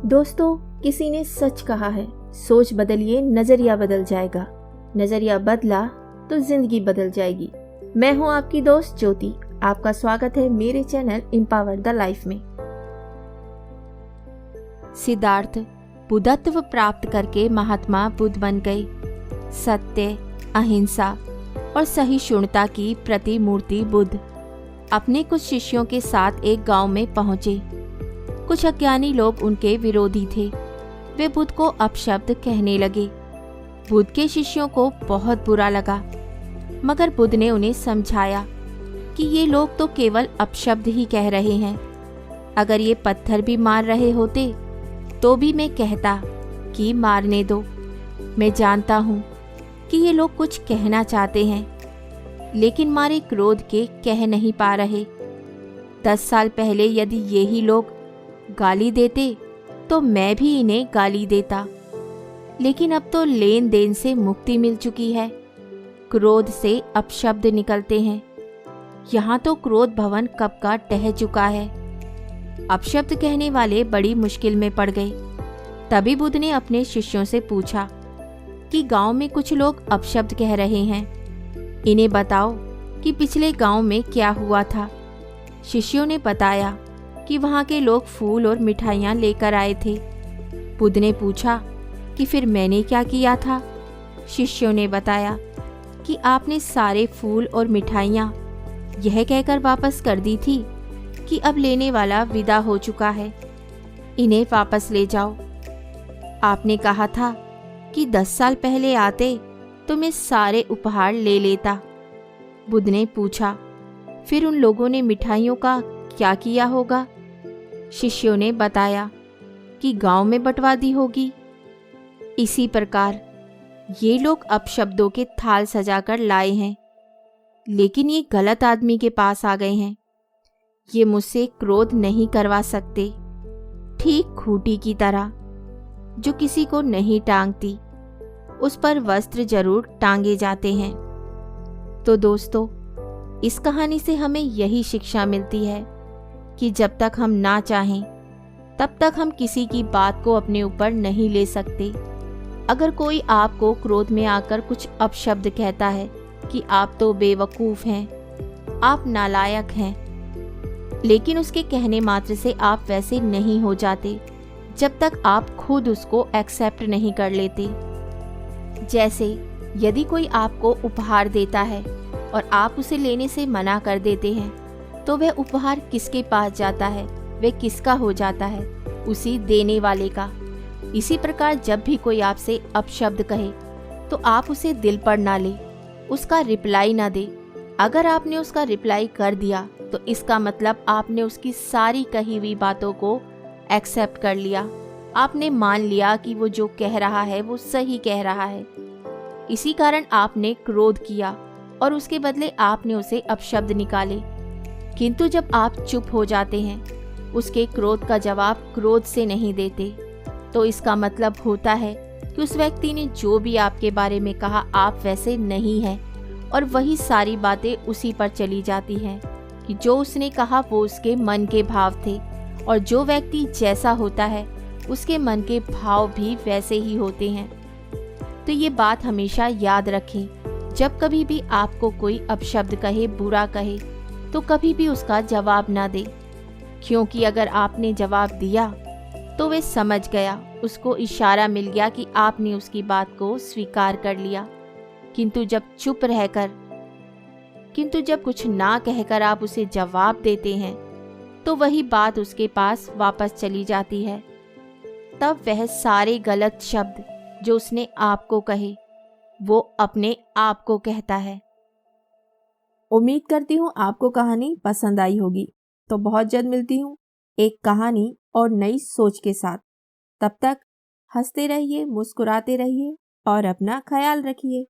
दोस्तों, किसी ने सच कहा है, सोच बदलिए नजरिया बदल जाएगा। नजरिया बदला तो जिंदगी बदल जाएगी। मैं हूं आपकी दोस्त ज्योति। आपका स्वागत है मेरे चैनल एम्पावर द लाइफ में। सिद्धार्थ बुद्धत्व प्राप्त करके महात्मा बुद्ध बन गए। सत्य, अहिंसा और सहिष्णुता की प्रतिमूर्ति बुद्ध अपने कुछ शिष्यों के साथ एक गांव में पहुंचे। कुछ अज्ञानी लोग उनके विरोधी थे। वे बुद्ध को अपशब्द कहने लगे। बुद्ध के शिष्यों को बहुत बुरा लगा, मगर बुद्ध ने उन्हें समझाया कि ये लोग तो केवल अपशब्द ही कह रहे हैं। अगर ये पत्थर भी मार रहे होते तो भी मैं कहता कि मारने दो। मैं जानता हूँ कि ये लोग कुछ कहना चाहते हैं, लेकिन मारे क्रोध के कह नहीं पा रहे। 10 साल पहले यदि यही लोग गाली देते तो मैं भी इन्हें गाली देता, लेकिन अब तो लेन देन से मुक्ति मिल चुकी है। क्रोध से अपशब्द निकलते हैं। यहाँ तो क्रोध भवन कब का ढह चुका है। अपशब्द कहने वाले बड़ी मुश्किल में पड़ गए। तभी बुद्ध ने अपने शिष्यों से पूछा कि गांव में कुछ लोग अपशब्द कह रहे हैं, इन्हें बताओ कि पिछले गांव में क्या हुआ था। शिष्यों ने बताया कि वहाँ के लोग फूल और मिठाइयाँ लेकर आए थे। बुद्ध ने पूछा कि फिर मैंने क्या किया था। शिष्यों ने बताया कि आपने सारे फूल और मिठाइयाँ यह कहकर वापस कर दी थी कि अब लेने वाला विदा हो चुका है, इन्हें वापस ले जाओ। आपने कहा था कि 10 साल पहले आते तो मैं सारे उपहार ले लेता। बुद्ध ने पूछा, फिर उन लोगों ने मिठाइयों का क्या किया होगा। शिष्यों ने बताया कि गांव में बंटवा दी होगी। इसी प्रकार ये लोग अपशब्दों के थाल सजाकर लाए हैं, लेकिन ये गलत आदमी के पास आ गए हैं। ये मुझसे क्रोध नहीं करवा सकते। ठीक खूंटी की तरह जो किसी को नहीं टांगती, उस पर वस्त्र जरूर टांगे जाते हैं। तो दोस्तों, इस कहानी से हमें यही शिक्षा मिलती है कि जब तक हम ना चाहें तब तक हम किसी की बात को अपने ऊपर नहीं ले सकते। अगर कोई आपको क्रोध में आकर कुछ अपशब्द कहता है कि आप तो बेवकूफ़ हैं, आप नालायक हैं, लेकिन उसके कहने मात्र से आप वैसे नहीं हो जाते जब तक आप खुद उसको एक्सेप्ट नहीं कर लेते। जैसे यदि कोई आपको उपहार देता है और आप उसे लेने से मना कर देते हैं, तो वह उपहार किसके पास जाता है? वह किसका हो जाता है? उसी देने वाले का। इसी प्रकार जब भी कोई आपसे अपशब्द कहे तो आप उसे दिल पर ना ले, उसका रिप्लाई ना दे। अगर आपने उसका रिप्लाई कर दिया तो इसका मतलब आपने उसकी सारी कही हुई बातों को एक्सेप्ट कर लिया। आपने मान लिया कि वो जो कह रहा है वो सही कह रहा है। इसी कारण आपने क्रोध किया और उसके बदले आपने उसे अपशब्द निकाले। किंतु जब आप चुप हो जाते हैं, उसके क्रोध का जवाब क्रोध से नहीं देते, तो इसका मतलब होता है कि उस व्यक्ति ने जो भी आपके बारे में कहा आप वैसे नहीं हैं, और वही सारी बातें उसी पर चली जाती हैं कि जो उसने कहा वो उसके मन के भाव थे, और जो व्यक्ति जैसा होता है उसके मन के भाव भी वैसे ही होते हैं। तो ये बात हमेशा याद रखें, जब कभी भी आपको कोई अपशब्द कहे, बुरा कहे, तो कभी भी उसका जवाब ना दे, क्योंकि अगर आपने जवाब दिया तो वे समझ गया, उसको इशारा मिल गया कि आपने उसकी बात को स्वीकार कर लिया। किंतु जब कुछ ना कहकर आप उसे जवाब देते हैं, तो वही बात उसके पास वापस चली जाती है। तब वह सारे गलत शब्द जो उसने आपको कहे वो अपने आप को कहता है। उम्मीद करती हूँ आपको कहानी पसंद आई होगी। तो बहुत जल्द मिलती हूँ एक कहानी और नई सोच के साथ। तब तक हंसते रहिए, मुस्कुराते रहिए और अपना ख्याल रखिए।